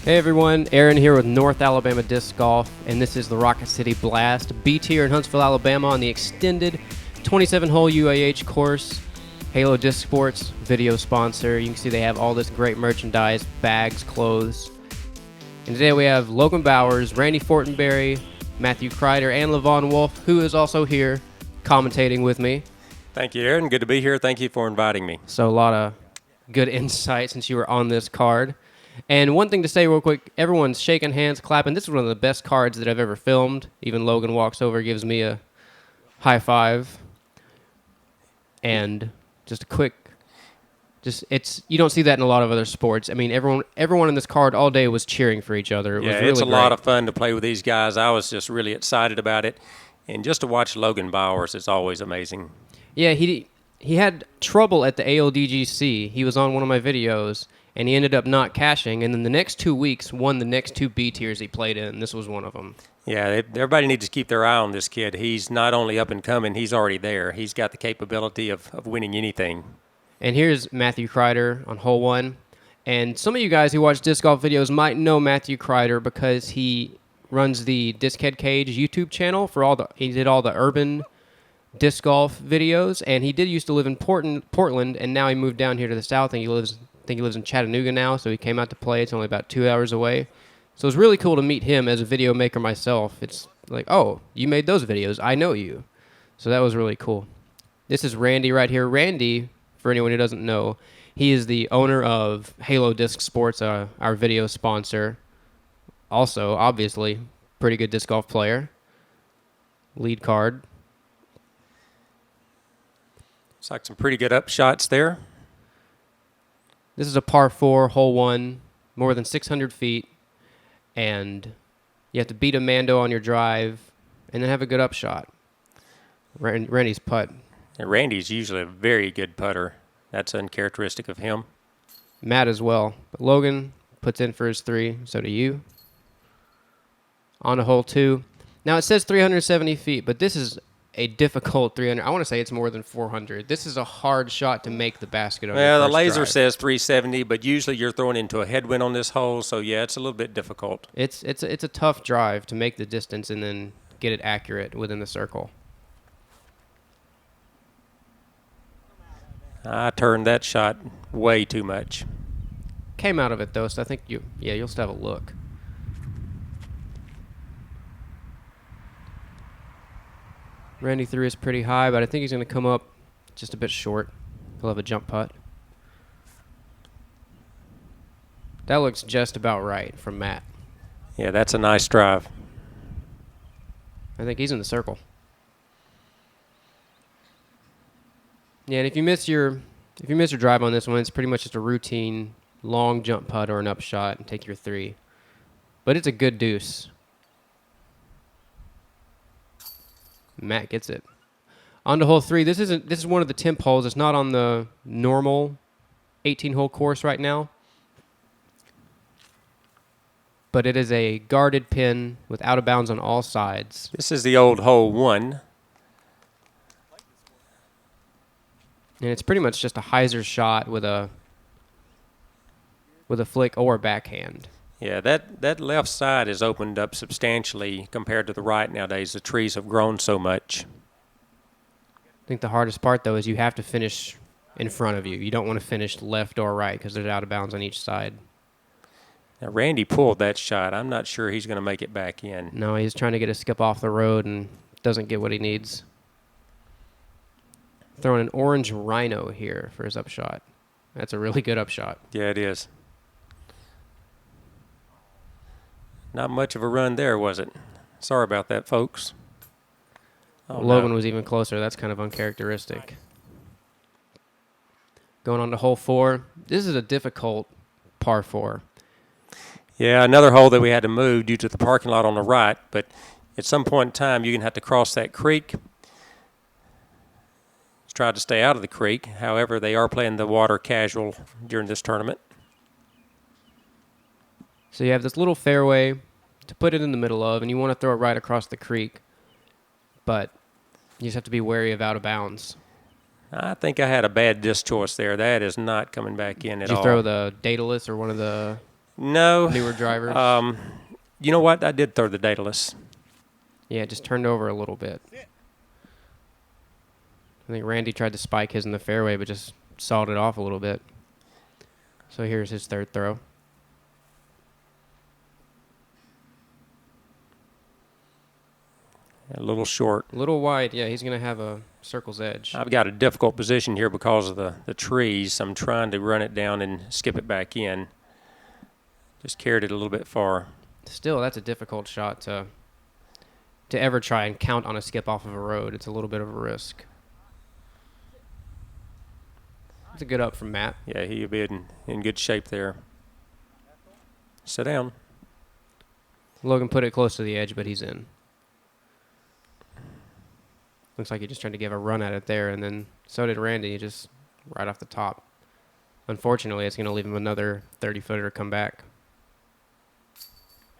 Hey everyone, Aaron here with North Alabama Disc Golf, and this is the Rocket City Blast, B tier in Huntsville, Alabama on the extended 27-hole UAH course. Halo Disc Sports, video sponsor. You can see they have all this great merchandise, bags, clothes. And today we have Logan Bowers, Randy Fortenberry, Matthew Kreider, and Lavone Wolfe, who is also here commentating with me. Thank you, Aaron. Good to be here. Thank you for inviting me. So a lot of good insight since you were on this card. And one thing to say real quick, everyone's shaking hands, clapping. This is one of the best cards that I've ever filmed. Even Logan walks over, gives me a high five. And just a quick, you don't see that in a lot of other sports. I mean, everyone in this card all day was cheering for each other. It was really it's a great. lot of fun to play with these guys. I was just really excited about it. And just to watch Logan Bowers is always amazing. Yeah, he had trouble at the ALDGC. He was on one of my videos, and he ended up not cashing. And then the next 2 weeks won the next two B tiers he played in. This was one of them. Yeah, everybody needs to keep their eye on this kid. He's not only up and coming, he's already there. He's got the capability of winning anything. And here's Matthew Kreider on hole one. And some of you guys who watch disc golf videos might know Matthew Kreider because he runs the Disc Head Cage YouTube channel he did all the urban disc golf videos, and he did used to live in Portland, and now he moved down here to the south, and he lives in Chattanooga now, so he came out to play. It's only about 2 hours away. So it's really cool to meet him as a video maker myself. It's like, oh, you made those videos. I know you. So that was really cool. This is Randy right here. Randy, for anyone who doesn't know, he is the owner of Halo Disc Sports, our video sponsor. Also, obviously, pretty good disc golf player. Lead card. It's like some pretty good up shots there. This is a par 4, hole 1, more than 600 feet, and you have to beat a Mando on your drive and then have a good upshot. Randy's putt. And Randy's usually a very good putter. That's uncharacteristic of him. Matt as well. But Logan puts in for his 3, so do you. On to hole 2. Now it says 370 feet, but this is a difficult 300. I want to say it's more than 400. This is a hard shot to make the basket on your Well, first the laser drive. says 370, but usually you're throwing into a headwind on this hole, so yeah, it's a little bit difficult. It's a tough drive to make the distance and then get it accurate within the circle. I turned that shot way too much. Came out of it though, so I think you'll still have a look. Randy threw his pretty high, but I think he's going to come up just a bit short. He'll have a jump putt. That looks just about right from Matt. Yeah, that's a nice drive. I think he's in the circle. Yeah, and if you miss your drive on this one, it's pretty much just a routine long jump putt or an upshot and take your 3. But it's a good deuce. Matt gets it. On to hole 3. This is one of the temp holes. It's not on the normal 18-hole course right now. But it is a guarded pin with out of bounds on all sides. This is the old hole 1. And it's pretty much just a hyzer shot with a flick or backhand. Yeah, that left side is opened up substantially compared to the right nowadays. The trees have grown so much. I think the hardest part, though, is you have to finish in front of you. You don't want to finish left or right because there's out of bounds on each side. Now, Randy pulled that shot. I'm not sure he's going to make it back in. No, he's trying to get a skip off the road and doesn't get what he needs. Throwing an orange rhino here for his upshot. That's a really good upshot. Yeah, it is. Not much of a run there, was it? Sorry about that, folks. Oh, Logan no. was even closer. That's kind of uncharacteristic. Going on to hole 4. This is a difficult par 4. Yeah, another hole that we had to move due to the parking lot on the right, but at some point in time, you're going to have to cross that creek. Try to stay out of the creek. However, they are playing the water casual during this tournament. So you have this little fairway to put it in the middle of, and you want to throw it right across the creek. But you just have to be wary of out of bounds. I think I had a bad disc choice there. That is not coming back in at all. Did you throw the Daedalus or one of the No. newer drivers? You know what? I did throw the Daedalus. Yeah, it just turned over a little bit. I think Randy tried to spike his in the fairway, but just sawed it off a little bit. So here's his third throw. A little short. A little wide. Yeah, he's going to have a circle's edge. I've got a difficult position here because of the trees. I'm trying to run it down and skip it back in. Just carried it a little bit far. Still, that's a difficult shot to ever try and count on a skip off of a road. It's a little bit of a risk. It's a good up from Matt. Yeah, he'll be in good shape there. Sit down. Logan put it close to the edge, but he's in. Looks like he just tried to give a run at it there, and then so did Randy, just right off the top. Unfortunately, it's going to leave him another 30-footer to come back.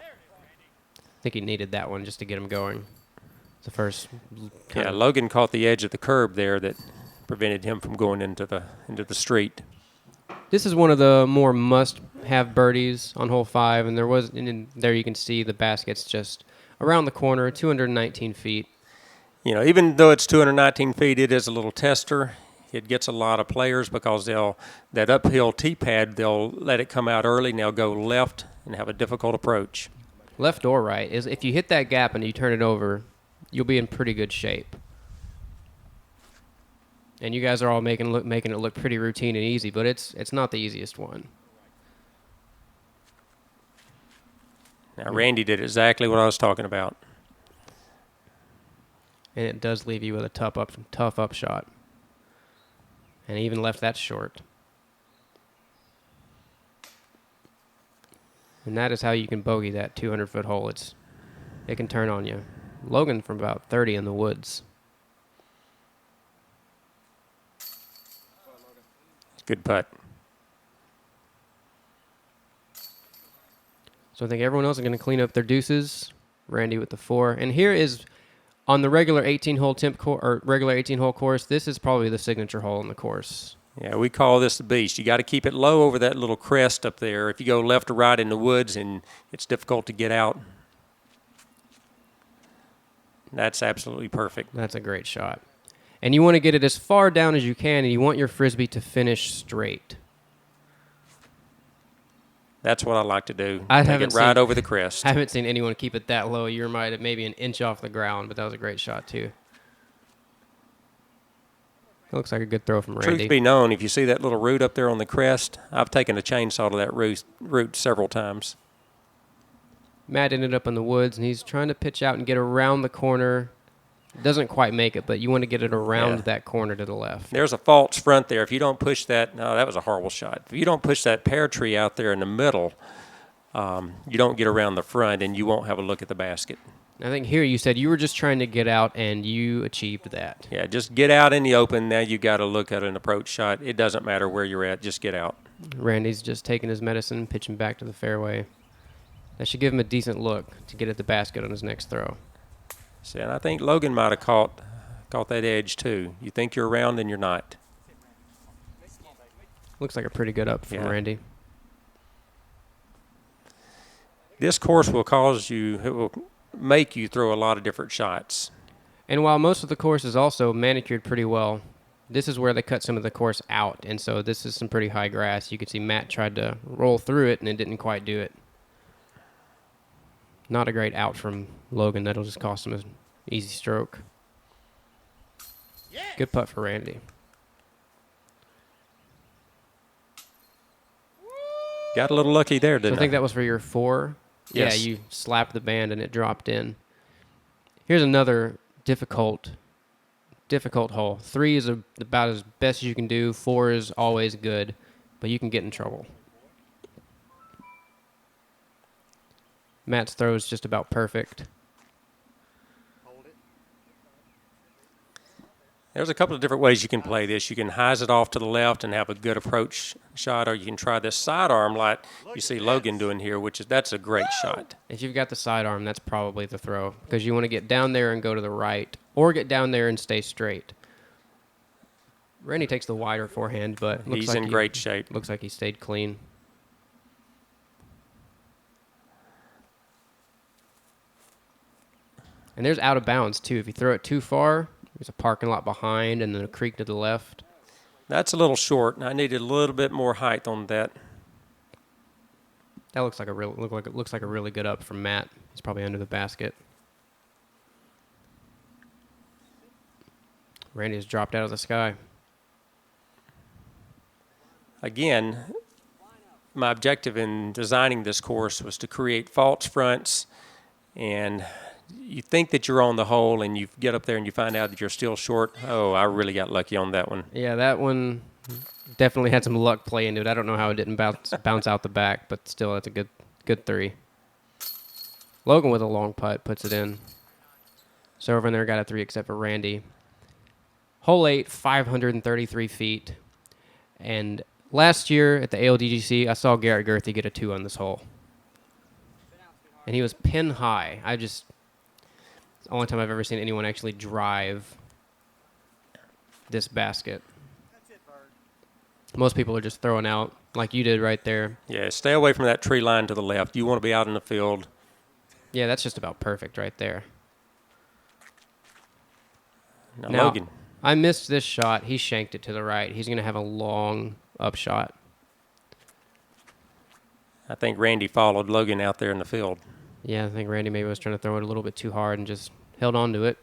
I think he needed that one just to get him going. It's the first. Yeah, Logan caught the edge of the curb there that prevented him from going into the street. This is one of the more must-have birdies on hole 5, and there you can see the basket's just around the corner, 219 feet. You know, even though it's 219 feet, it is a little tester. It gets a lot of players because that uphill tee pad, they'll let it come out early and they'll go left and have a difficult approach. Left or right is if you hit that gap and you turn it over, you'll be in pretty good shape. And you guys are all making it look pretty routine and easy, but it's not the easiest one. Now Randy did exactly what I was talking about. And it does leave you with a tough up shot. And he even left that short. And that is how you can bogey that 200-foot hole. It can turn on you. Logan from about 30 in the woods. Good putt. So I think everyone else is going to clean up their deuces. Randy with the 4. And here is on the regular 18-hole course, this is probably the signature hole in the course. Yeah, we call this the beast. You got to keep it low over that little crest up there. If you go left or right in the woods, and it's difficult to get out. That's absolutely perfect. That's a great shot. And you want to get it as far down as you can, and you want your Frisbee to finish straight. That's what I like to do. I Take it right over the crest. I haven't seen anyone keep it that low. You might have maybe an inch off the ground, but that was a great shot, too. It looks like a good throw from Randy. Truth be known, if you see that little root up there on the crest, I've taken a chainsaw to that root several times. Matt ended up in the woods, and he's trying to pitch out and get around the corner. Doesn't quite make it, but you want to get it around that corner to the left. There's a false front there. If you don't push that, no, that was a horrible shot. If you don't push that pear tree out there in the middle, you don't get around the front, and you won't have a look at the basket. I think here you said you were just trying to get out, and you achieved that. Yeah, just get out in the open. Now you got to look at an approach shot. It doesn't matter where you're at. Just get out. Randy's just taking his medicine, pitching back to the fairway. That should give him a decent look to get at the basket on his next throw. See, and I think Logan might have caught that edge too. You think you're around, and you're not. Looks like a pretty good up from Randy. This course will it will make you throw a lot of different shots. And while most of the course is also manicured pretty well, this is where they cut some of the course out, and so this is some pretty high grass. You can see Matt tried to roll through it, and it didn't quite do it. Not a great out from Logan. That'll just cost him an easy stroke. Good putt for Randy. Got a little lucky there, didn't I think that was for your 4. Yes. Yeah, you slapped the band and it dropped in. Here's another difficult hole. 3 is about as best as you can do. 4 is always good, but you can get in trouble. Matt's throw is just about perfect. There's a couple of different ways you can play this. You can highs it off to the left and have a good approach shot, or you can try this sidearm like you see Logan doing here, that's a great shot. If you've got the sidearm, that's probably the throw, because you want to get down there and go to the right, or get down there and stay straight. Randy takes the wider forehand, but he's in great shape. Looks like he stayed clean. And there's out of bounds, too. If you throw it too far, there's a parking lot behind and then a creek to the left. That's a little short. I needed a little bit more height on that. That looks like a really good up from Matt. He's probably under the basket. Randy has dropped out of the sky. Again, my objective in designing this course was to create false fronts, and you think that you're on the hole and you get up there and you find out that you're still short. Oh, I really got lucky on that one. Yeah, that one definitely had some luck play into it. I don't know how it didn't bounce out the back, but still, that's a good three. Logan with a long putt puts it in. So everyone there got a three except for Randy. Hole 8, 533 feet. And last year at the ALDGC, I saw Garrett Gerthy get a 2 on this hole. And he was pin high. It's the only time I've ever seen anyone actually drive this basket. Most people are just throwing out like you did right there. Yeah, stay away from that tree line to the left. You want to be out in the field. Yeah, that's just about perfect right there. Now Logan. I missed this shot. He shanked it to the right. He's going to have a long up shot. I think Randy followed Logan out there in the field. Yeah, I think Randy maybe was trying to throw it a little bit too hard and just held on to it.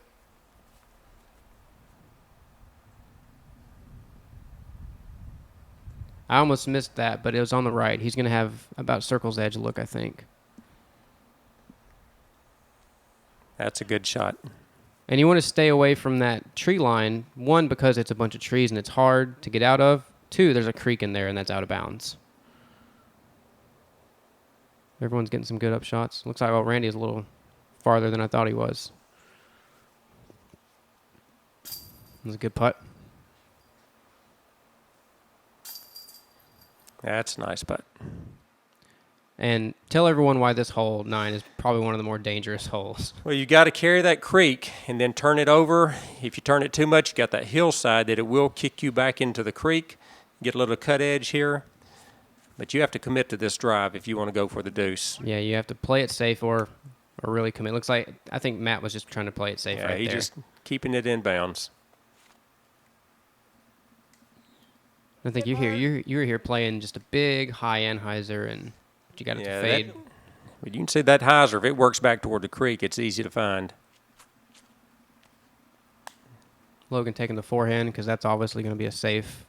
I almost missed that, but it was on the right. He's going to have about circle's edge look, I think. That's a good shot. And you want to stay away from that tree line, one, because it's a bunch of trees and it's hard to get out of. Two, there's a creek in there and that's out of bounds. Everyone's getting some good up shots. Looks like Randy is a little farther than I thought he was. That was a good putt. That's a nice putt. And tell everyone why this hole 9 is probably one of the more dangerous holes. Well, you got to carry that creek and then turn it over. If you turn it too much, you got that hillside that it will kick you back into the creek. Get a little cut edge here. But you have to commit to this drive if you want to go for the deuce. Yeah, you have to play it safe or really commit. Looks like, I think Matt was just trying to play it safe right there. Yeah, he's just keeping it in bounds. I think you were here playing just a big high Anheuser and you got it to fade. You can see that hyzer, if it works back toward the creek, it's easy to find. Logan taking the forehand because that's obviously going to be a safe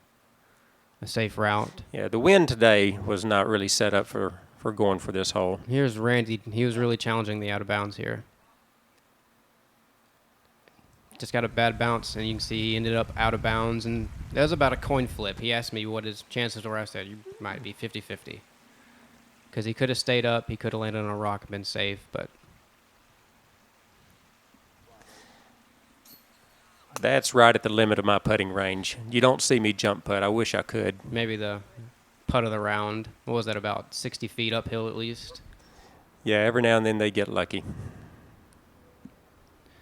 route. Yeah, the wind today was not really set up for going for this hole. Here's Randy. He was really challenging the out of bounds here. Just got a bad bounce, and you can see he ended up out of bounds, and that was about a coin flip. He asked me what his chances were. I said, you might be 50-50. Because he could have stayed up, he could have landed on a rock and been safe, but... That's right at the limit of my putting range. You don't see me jump putt. I wish I could. Maybe the putt of the round. What was that, about 60 feet uphill at least? Yeah, every now and then they get lucky.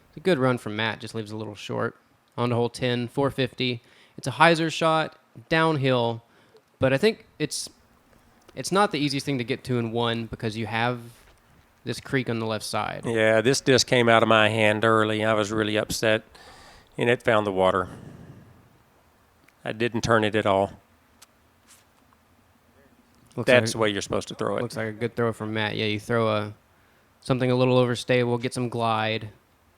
It's a good run from Matt, just leaves a little short. On to hole 10, 450. It's a hyzer shot, downhill, but I think it's not the easiest thing to get to in one because you have this creek on the left side. Yeah, this disc came out of my hand early. I was really upset, and it found the water. I didn't turn it at all. That's the way you're supposed to throw it. Looks like a good throw from Matt. Yeah, you throw something a little overstable, get some glide,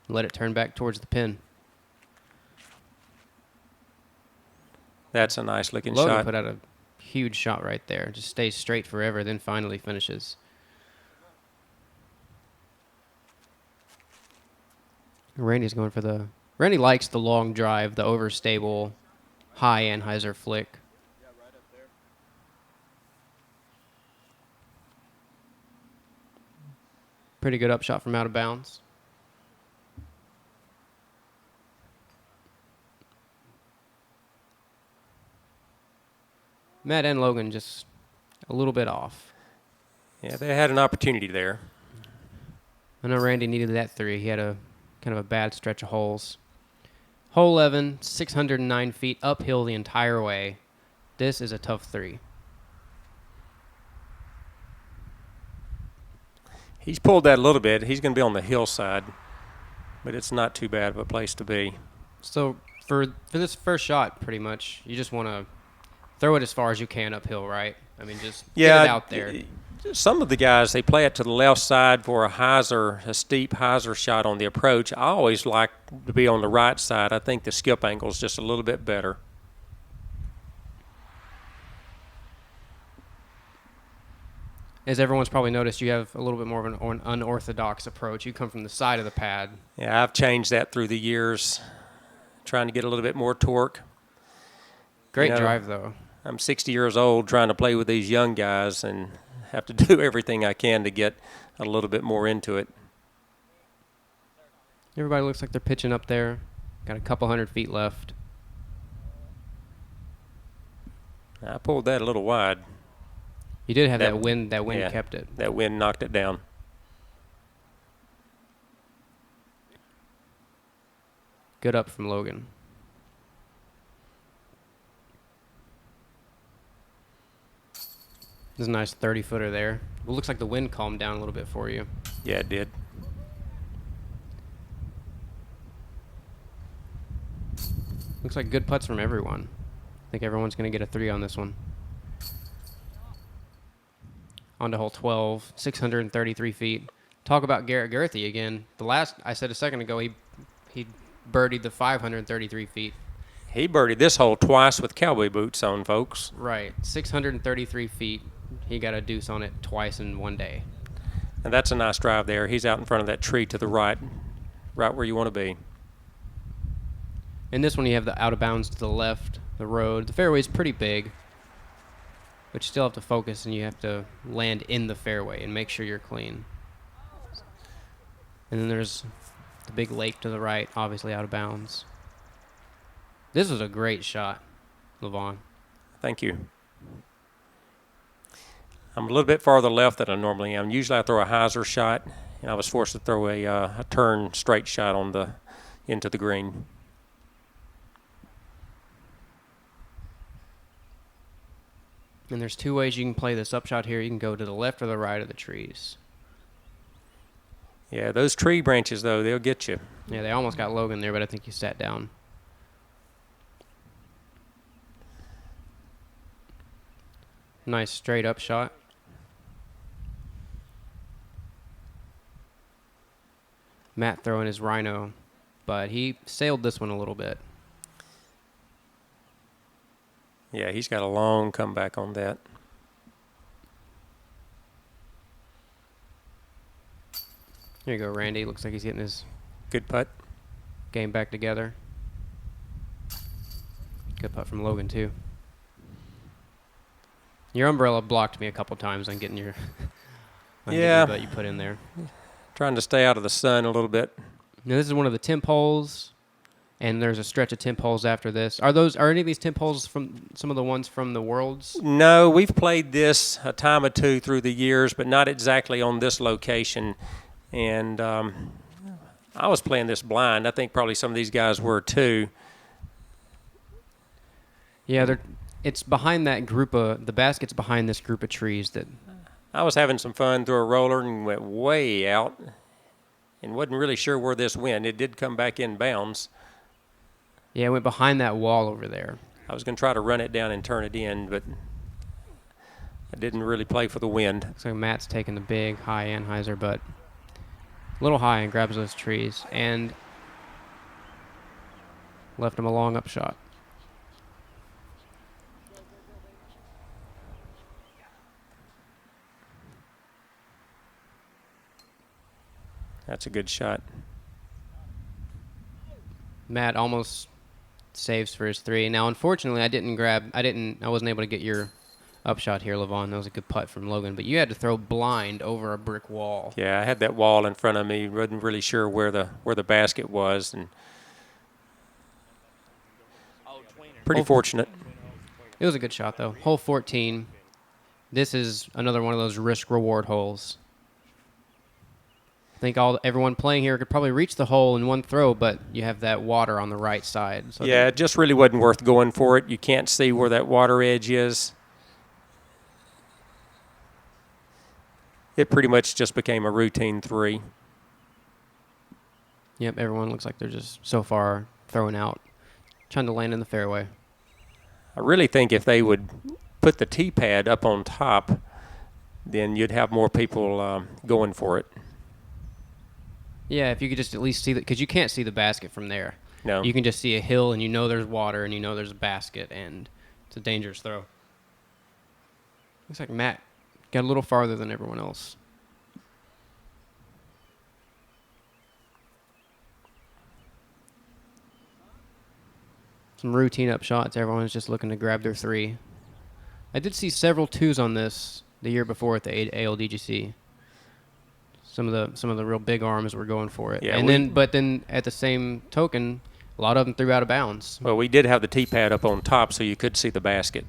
let it turn back towards the pin. That's a nice looking Logan shot. Put out a huge shot right there. Just stays straight forever, then finally finishes. Randy's going for Randy likes the long drive, the overstable, high Anheuser flick. Yeah, right up there. Pretty good upshot from out of bounds. Matt and Logan just a little bit off. Yeah, they had an opportunity there. I know Randy needed that 3. He had a kind of a bad stretch of holes. Hole 11, 609 feet uphill the entire way. This is a tough 3. He's pulled that a little bit. He's going to be on the hillside. but it's not too bad of a place to be. So for this first shot, pretty much, you just want to throw it as far as you can uphill, right? I mean, just get it out there. Some of the guys, they play it to the left side for a steep hyzer shot on the approach. I always like to be on the right side. I think the skip angle is just a little bit better. As everyone's probably noticed, you have a little bit more of an unorthodox approach. You come from the side of the pad. Yeah, I've changed that through the years, trying to get a little bit more torque. Great drive, though. I'm 60 years old trying to play with these young guys and have to do everything I can to get a little bit more into it. Everybody looks like they're pitching up there. Got a couple 100 feet left. I pulled that a little wide. You did have that wind. That wind yeah, kept it. That wind knocked it down. Good up from Logan. There's a nice 30-footer there. It looks like the wind calmed down a little bit for you. Yeah, it did. Looks like good putts from everyone. I think everyone's going to get a 3 on this one. On to hole 12, 633 feet. Talk about Garrett Gerthy again. I said a second ago, he birdied the 533 feet. He birdied this hole twice with cowboy boots on, folks. Right, 633 feet. He got a deuce on it twice in one day. And that's a nice drive there. He's out in front of that tree to the right where you want to be. In this one, you have the out of bounds to the left, the road. The fairway's pretty big, but you still have to focus and you have to land in the fairway and make sure you're clean. And then there's the big lake to the right, obviously out of bounds. This was a great shot, Lavone. Thank you. I'm a little bit farther left than I normally am. Usually I throw a hyzer shot, and I was forced to throw a turn straight shot into the green. And there's 2 ways you can play this upshot here. You can go to the left or the right of the trees. Yeah, those tree branches, though, they'll get you. Yeah, they almost got Logan there, but I think he sat down. Nice straight up shot. Matt throwing his Rhino, but he sailed this one a little bit. Yeah, he's got a long comeback on that. Here you go, Randy. Looks like he's getting his Good putt. game back together. Good putt from Logan, too. Your umbrella blocked me a couple times on getting your that you put in there. Trying to stay out of the sun a little bit. Now, this is one of the temp holes, and there's a stretch of temp holes after this. Are any of these temp holes from some of the ones from the Worlds? No, we've played this a time or two through the years, but not exactly on this location. And I was playing this blind. I think probably some of these guys were too. Yeah, it's behind that group of the basket's behind this group of trees that. I was having some fun, threw a roller and went way out and wasn't really sure where this went. It did come back in bounds. Yeah, it went behind that wall over there. I was going to try to run it down and turn it in, but I didn't really play for the wind. So Matt's taking the big high anhyzer, but a little high and grabs those trees and left him a long upshot. That's a good shot. Matt almost saves for his 3. Now, unfortunately, I wasn't able to get your upshot here, Lavone. That was a good putt from Logan, but you had to throw blind over a brick wall. Yeah, I had that wall in front of me. Wasn't really sure where the basket was, and pretty fortunate. It was a good shot, though. Hole 14. This is another one of those risk-reward holes. I think everyone playing here could probably reach the hole in one throw, but you have that water on the right side. So yeah, it just really wasn't worth going for it. You can't see where that water edge is. It pretty much just became a routine 3. Yep, everyone looks like they're just so far throwing out, trying to land in the fairway. I really think if they would put the tee pad up on top, then you'd have more people going for it. Yeah, if you could just at least see because you can't see the basket from there. No. You can just see a hill, and you know there's water, and you know there's a basket, and it's a dangerous throw. Looks like Matt got a little farther than everyone else. Some routine up shots. Everyone's just looking to grab their 3. I did see several 2s on this the year before at the ALDGC. Some of the real big arms were going for it. Yeah, but then at the same token, a lot of them threw out of bounds. Well, we did have the tee pad up on top so you could see the basket.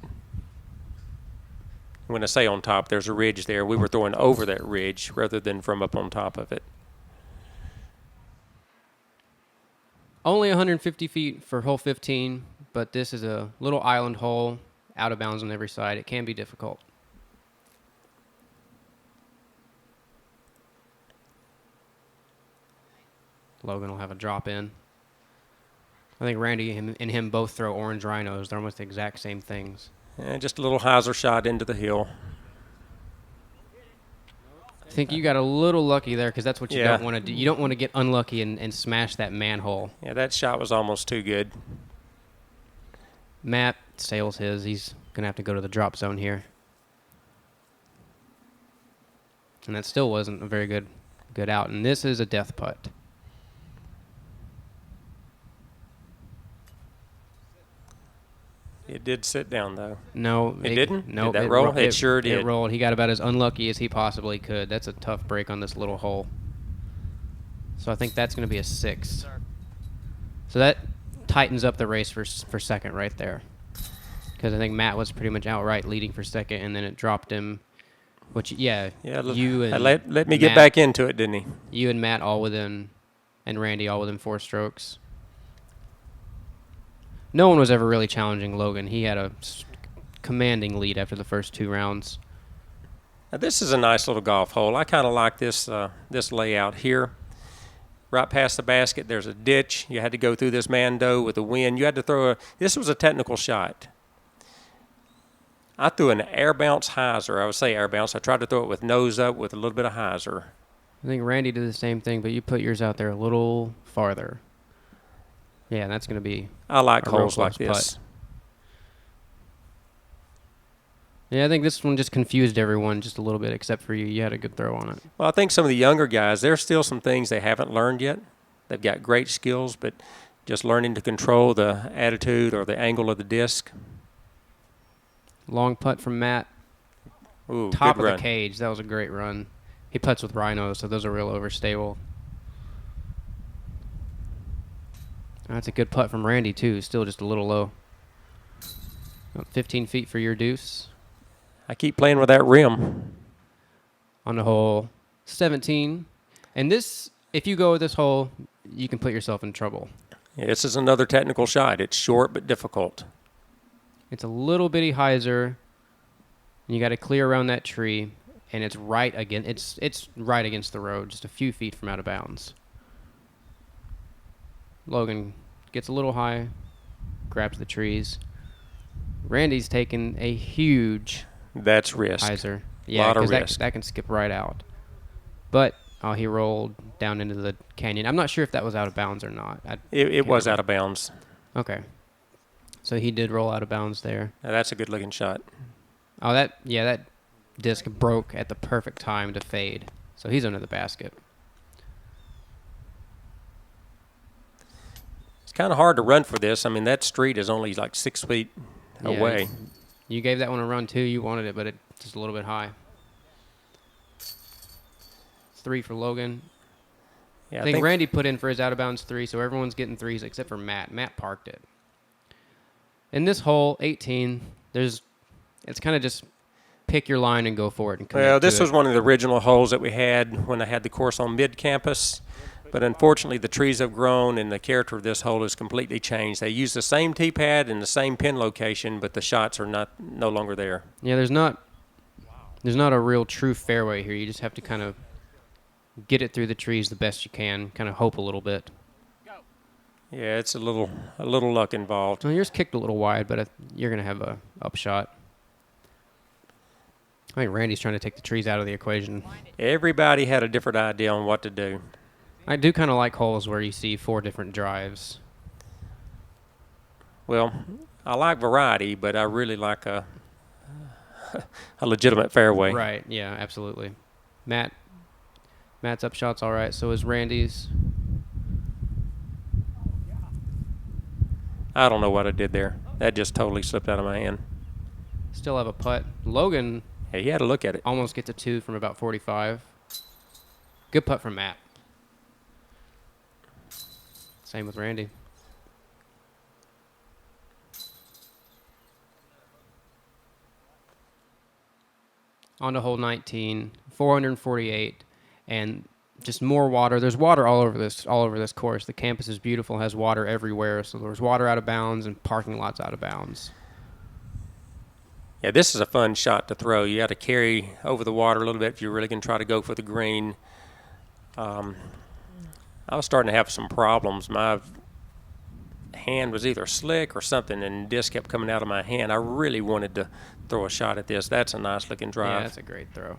When I say on top, there's a ridge there. We were throwing over that ridge rather than from up on top of it. Only 150 feet for hole 15, but this is a little island hole, out of bounds on every side. It can be difficult. Logan will have a drop in. I think Randy and him both throw orange rhinos. They're almost the exact same things. And just a little hyzer shot into the hill. I think you got a little lucky there because that's what you don't want to do. You don't want to get unlucky and smash that manhole. Yeah, that shot was almost too good. Matt sails his. He's going to have to go to the drop zone here. And that still wasn't a very good out. And this is a death putt. It did sit down, though. No. It didn't? No. Did that roll? It sure did. It rolled. He got about as unlucky as he possibly could. That's a tough break on this little hole. So I think that's going to be a 6. So that tightens up the race for second right there. Because I think Matt was pretty much outright leading for second, and then it dropped him. Which, you and let me get back into it, didn't he? You and Matt all within, and Randy all within 4 strokes. No one was ever really challenging Logan. He had a commanding lead after the first 2 rounds. Now, this is a nice little golf hole. I kind of like this layout here. Right past the basket, there's a ditch. You had to go through this Mando with the wind. You had to this was a technical shot. I threw an air bounce hyzer. I would say air bounce. I tried to throw it with nose up with a little bit of hyzer. I think Randy did the same thing, but you put yours out there a little farther. Yeah, and that's going to be I like holes like this. Putt. Yeah, I think this one just confused everyone just a little bit, except for you. You had a good throw on it. Well, I think some of the younger guys, there's still some things they haven't learned yet. They've got great skills, but just learning to control the attitude or the angle of the disc. Long putt from Matt. Ooh, Top good of run. the cage. That was a great run. He putts with rhinos, so those are real overstable. That's a good putt from Randy, too. Still just a little low. 15 feet for your deuce. I keep playing with that rim. On the hole 17. And this, if you go with this hole, you can put yourself in trouble. Yeah, this is another technical shot. It's short but difficult. It's a little bitty hyzer. And you got to clear around that tree. And it's right against the road, just a few feet from out of bounds. Logan gets a little high, grabs the trees. Randy's taking a huge That's risk. hyzer. Yeah, lot of because risk. that can skip right out. But he rolled down into the canyon. I'm not sure if that was out of bounds or not. It was out of bounds. Okay. So he did roll out of bounds there. Now, that's a good-looking shot. Oh, that disc broke at the perfect time to fade. So he's under the basket. It's kind of hard to run for this. I mean, that street is only like 6 feet away. You gave that one a run, too. You wanted it, but it's just a little bit high. 3 for Logan. Yeah, I think Randy put in for his out-of-bounds 3, so everyone's getting 3s except for Matt. Matt parked it. In this hole, 18, it's kind of just pick your line and go for it. And well, this was one of the original holes that we had when I had the course on mid-campus. But unfortunately, the trees have grown, and the character of this hole has completely changed. They use the same tee pad and the same pin location, but the shots are no longer there. Yeah, there's not a real true fairway here. You just have to kind of get it through the trees the best you can, kind of hope a little bit. Yeah, it's a little luck involved. Well, yours kicked a little wide, but you're going to have a upshot. I think Randy's trying to take the trees out of the equation. Everybody had a different idea on what to do. I do kind of like holes where you see 4 different drives. Well, I like variety, but I really like a legitimate fairway. Right, yeah, absolutely. Matt's upshot's all right, so is Randy's. I don't know what I did there. That just totally slipped out of my hand. Still have a putt. Logan Hey, you had to look at it. almost gets a 2 from about 45. Good putt from Matt. Same with Randy. On to hole 19, 448, and just more water. There's water all over this course. The campus is beautiful, has water everywhere. So there's water out of bounds and parking lots out of bounds. Yeah, this is a fun shot to throw. You got to carry over the water a little bit if you're really going to try to go for the green. I was starting to have some problems. My hand was either slick or something, and disc kept coming out of my hand. I really wanted to throw a shot at this. That's a nice looking drive. Yeah, that's a great throw.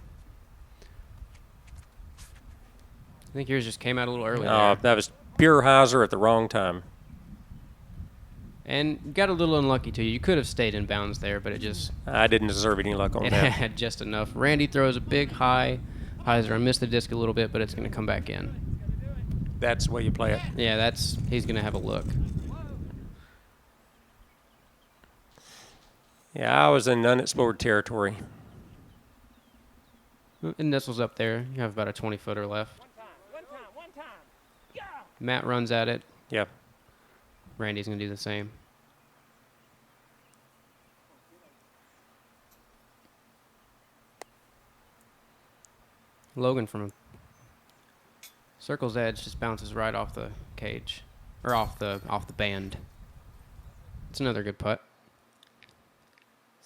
I think yours just came out a little early there. That was pure hyzer at the wrong time. And got a little unlucky too. You could have stayed in bounds there, but I didn't deserve any luck on it that. had just enough. Randy throws a big high hyzer. I missed the disc a little bit, but it's going to come back in. That's the way you play it. Yeah, he's going to have a look. Yeah, I was in unexplored territory. And this was up there. You have about a 20-footer left. One time. Go! Matt runs at it. Yeah. Randy's going to do the same. Logan from circle's edge just bounces right off the cage, or off the band. It's another good putt.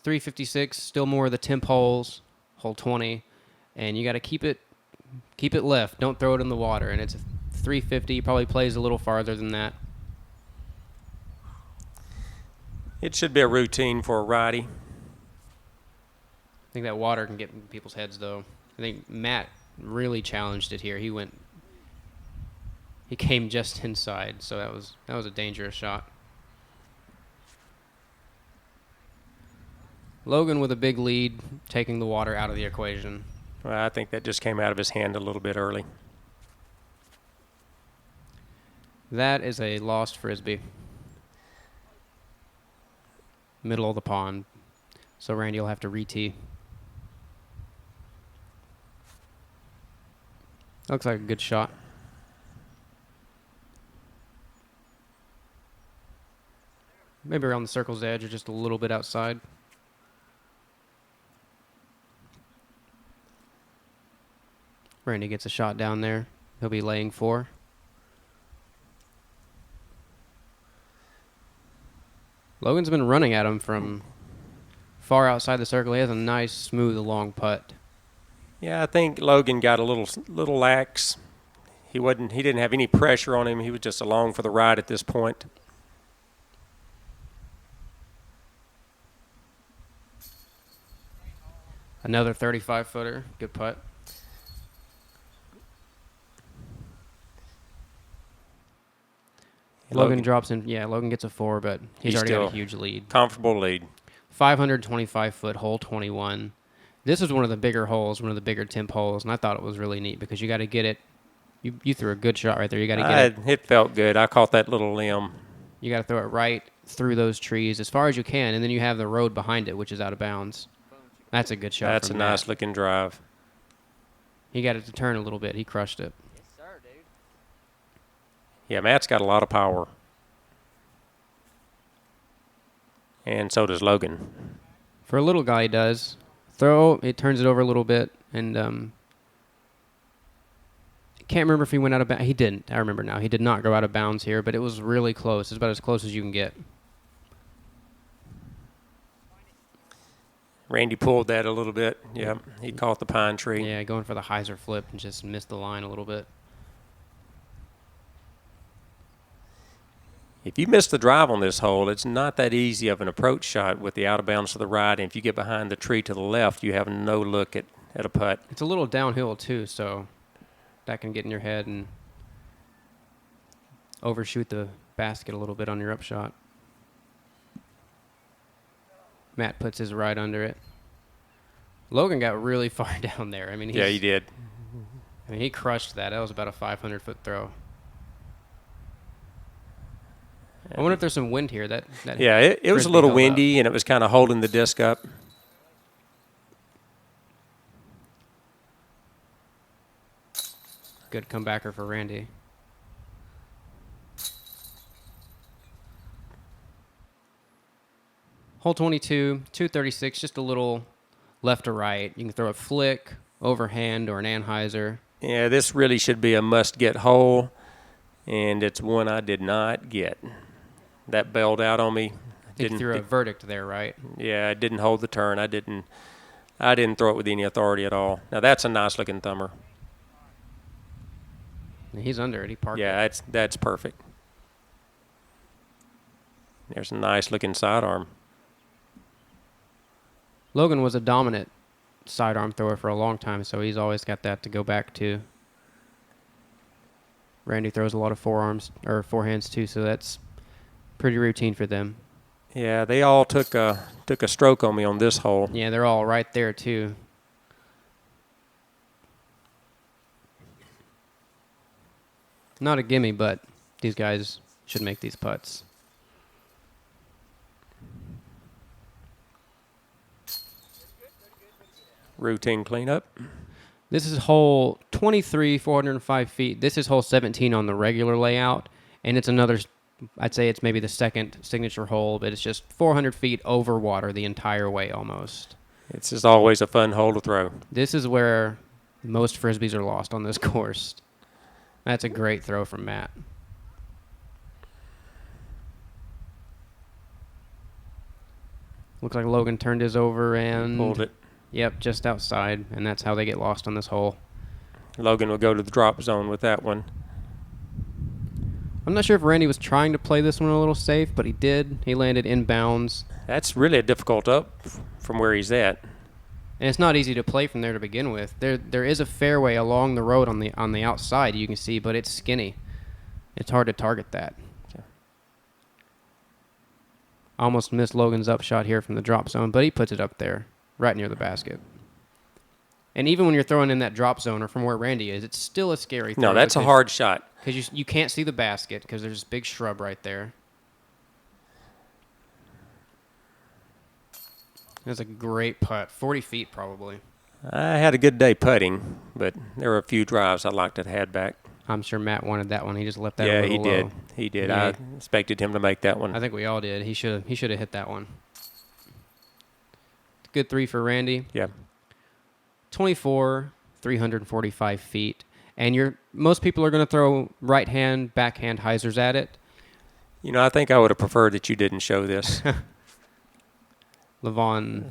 356, still more of the temp holes, hole 20, and you got to keep it left. Don't throw it in the water, and it's a 350. Probably plays a little farther than that. It should be a routine for a righty. I think that water can get in people's heads, though. I think Matt really challenged it here. He came just inside, so that was a dangerous shot. Logan with a big lead, taking the water out of the equation. Well, I think that just came out of his hand a little bit early. That is a lost frisbee. Middle of the pond. So Randy will have to re-tee. Looks like a good shot. Maybe around the circle's edge or just a little bit outside. Randy gets a shot down there. He'll be laying 4. Logan's been running at him from far outside the circle. He has a nice, smooth, long putt. Yeah, I think Logan got a little lax. He didn't have any pressure on him. He was just along for the ride at this point. Another 35-footer. Good putt. Logan drops in. Yeah, Logan gets a 4, but he's already got a huge lead. Comfortable lead. 525-foot hole 21. This was one of the bigger holes, one of the bigger temp holes, and I thought it was really neat because you got to get it. You threw a good shot right there. You got to get it. It felt good. I caught that little limb. You got to throw it right through those trees as far as you can, and then you have the road behind it, which is out of bounds. That's a good shot. That's a nice looking drive. He got it to turn a little bit. He crushed it. Yes, sir, dude. Yeah, Matt's got a lot of power. And so does Logan. For a little guy, he does. It turns it over a little bit, and can't remember if he went out of bounds. He didn't. I remember now. He did not go out of bounds here, but it was really close. It's about as close as you can get. Randy pulled that a little bit. Yeah, he caught the pine tree. Yeah, going for the hyzer flip and just missed the line a little bit. If you miss the drive on this hole, it's not that easy of an approach shot with the out of bounds to the right. And if you get behind the tree to the left, you have no look at a putt. It's a little downhill, too, so that can get in your head and overshoot the basket a little bit on your upshot. Matt puts his right under it. Logan got really far down there. I mean, Yeah, he did. I mean, he crushed that. That was about a 500-foot throw. I wonder if there's some wind here. That Yeah, it was a frisbee little held windy, and it was kind of holding the disc up. Good comebacker for Randy. Hole 22, 236, just a little left to right. You can throw a flick, overhand, or an anhyzer. Yeah, this really should be a must-get hole, and it's one I did not get. That bailed out on me. I think you threw a verdict there, right? Yeah, I didn't hold the turn. I didn't throw it with any authority at all. Now that's a nice-looking thumber. He's under it. He parked it. Yeah, that's perfect. There's a nice-looking sidearm. Logan was a dominant sidearm thrower for a long time, so he's always got that to go back to. Randy throws a lot of forehands too, so that's pretty routine for them. Yeah, they all took a stroke on me on this hole. Yeah, they're all right there too. Not a gimme, but these guys should make these putts. Routine cleanup. This is hole 23, 405 feet. This is hole 17 on the regular layout, and it's another, I'd say it's maybe the second signature hole, but it's just 400 feet over water the entire way almost. It's just always a fun hole to throw. This is where most Frisbees are lost on this course. That's a great throw from Matt. Looks like Logan turned his over and Pulled it. Yep, just outside, and that's how they get lost on this hole. Logan will go to the drop zone with that one. I'm not sure if Randy was trying to play this one a little safe, but he did. He landed inbounds. That's really a difficult up from where he's at. And it's not easy to play from there to begin with. There is a fairway along the road on the outside you can see, but it's skinny. It's hard to target that. Okay. Almost missed Logan's upshot here from the drop zone, but he puts it up there, right near the basket. And even when you're throwing in that drop zone or from where Randy is, it's still a scary throw. No, that's a hard shot. Because you can't see the basket because there's this big shrub right there. That's a great putt. 40 feet probably. I had a good day putting, but there were a few drives I'd like to have had back. I'm sure Matt wanted that one. He just left that Yeah, a little he did. low. He did. Yeah. I expected him to make that one. I think we all did. He should have hit that one. Good three for Randy. Yeah. 24, 345 feet. And most people are going to throw right hand, backhand hyzers at it. You know, I think I would have preferred that you didn't show this. Lavone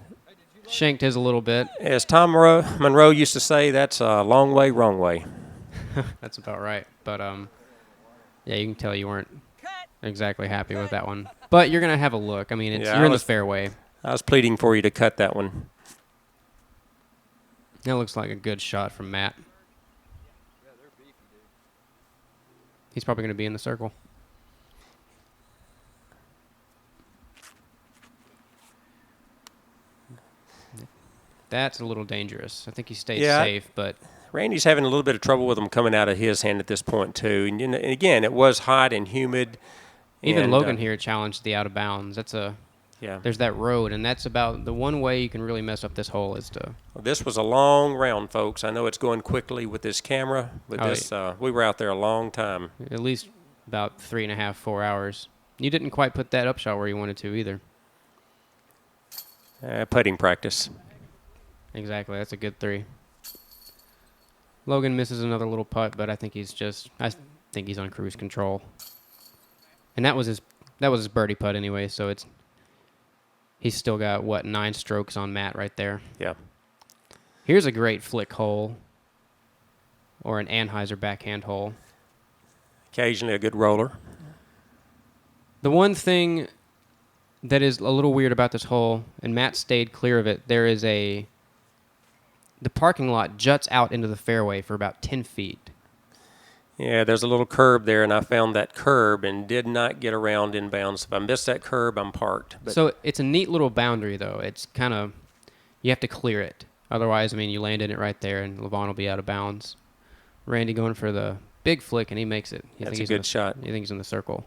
shanked his a little bit. As Tom Monroe used to say, that's a long way, wrong way. That's about right. But, yeah, you can tell you weren't exactly happy with that one. But you're going to have a look. I mean, you're in the fairway. I was pleading for you to cut that one. That looks like a good shot from Matt. He's probably going to be in the circle. That's a little dangerous. I think he stayed safe, but Randy's having a little bit of trouble with them coming out of his hand at this point, too. And again, it was hot and humid. Even Logan here challenged the out of bounds. There's that road, and that's about the one way you can really mess up this hole is to. Well, this was a long round, folks. I know it's going quickly with this camera, but we were out there a long time. At least about 3.5, 4 hours. You didn't quite put that upshot where you wanted to either. Putting practice. Exactly. That's a good three. Logan misses another little putt, but I think he's on cruise control. And that was his birdie putt anyway, so he's still got 9 strokes on Matt right there. Yeah. Here's a great flick hole or an anhyzer backhand hole. Occasionally a good roller. The one thing that is a little weird about this hole, and Matt stayed clear of it, the parking lot juts out into the fairway for about 10 feet. Yeah, there's a little curb there, and I found that curb and did not get around inbounds. If I missed that curb, I'm parked. But So it's a neat little boundary, though. It's kind of, you have to clear it. Otherwise, I mean, you land in it right there, and Lavone will be out of bounds. Randy going for the big flick, and he makes it. that's a good shot. You think he's in the circle.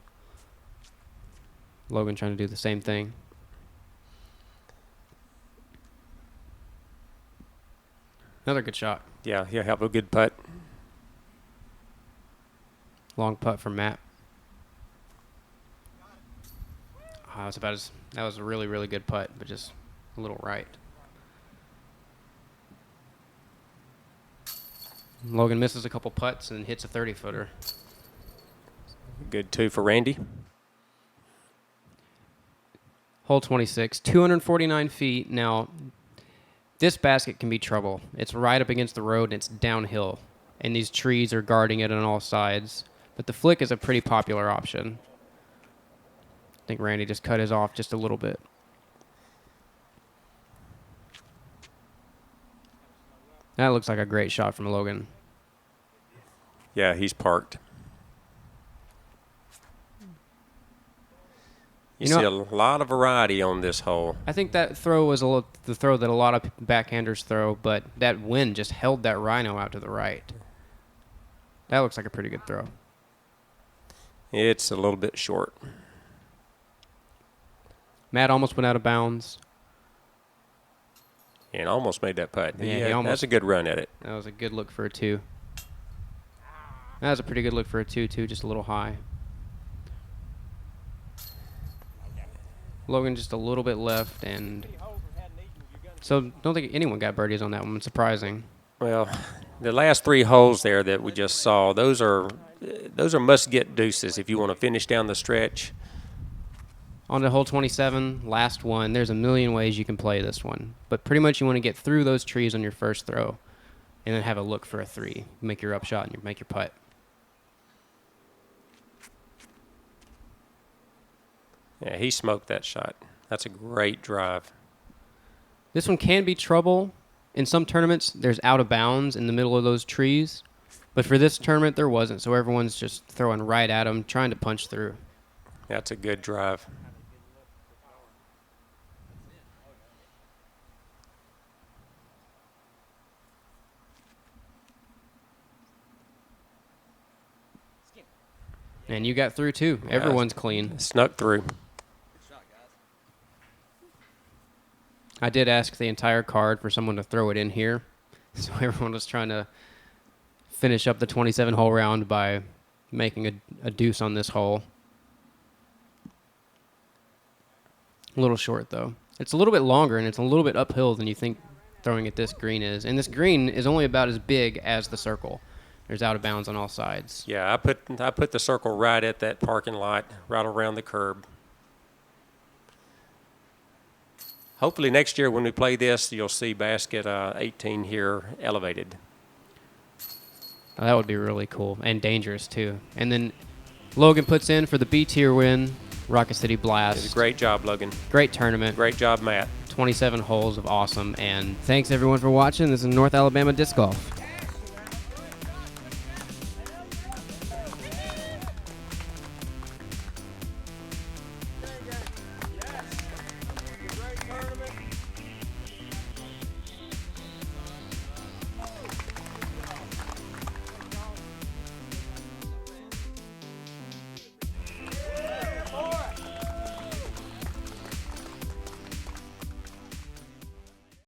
Logan trying to do the same thing. Another good shot. Yeah, he'll have a good putt. Long putt from Matt. That was a really, really good putt, but just a little right. Logan misses a couple putts and hits a 30-footer. Good 2 for Randy. Hole 26, 249 feet. Now, this basket can be trouble. It's right up against the road, and it's downhill. And these trees are guarding it on all sides. But the flick is a pretty popular option. I think Randy just cut his off just a little bit. That looks like a great shot from Logan. Yeah, he's parked. You see a lot of variety on this hole. I think that throw was the throw that a lot of backhanders throw, but that wind just held that rhino out to the right. That looks like a pretty good throw. It's a little bit short. Matt almost went out of bounds. And almost made that putt. Yeah, he almost. That's a good run at it. That was a good look for a 2. That was a pretty good look for a 2, too, just a little high. Logan just a little bit left, and so don't think anyone got birdies on that one. Surprising. Well, the last 3 holes there that we just saw, those are must-get deuces if you want to finish down the stretch. On to hole 27, last one. There's a million ways you can play this one, but pretty much you want to get through those trees on your first throw, and then have a look for a 3. Make your upshot and you make your putt. Yeah, he smoked that shot. That's a great drive. This one can be trouble. In some tournaments, there's out of bounds in the middle of those trees, but for this tournament, there wasn't, so everyone's just throwing right at him, trying to punch through. That's a good drive. And you got through, too. Everyone's clean. Snuck through. I did ask the entire card for someone to throw it in here, so everyone was trying to finish up the 27-hole round by making a deuce on this hole. A little short, though. It's a little bit longer, and it's a little bit uphill than you think throwing at this green is. And this green is only about as big as the circle. There's out of bounds on all sides. Yeah, I put the circle right at that parking lot, right around the curb. Hopefully next year when we play this, you'll see basket 18 here elevated. Oh, that would be really cool and dangerous, too. And then Logan puts in for the B-tier win, Rocket City Blast. Did a great job, Logan. Great tournament. Great job, Matt. 27 holes of awesome. And thanks, everyone, for watching. This is North Alabama Disc Golf.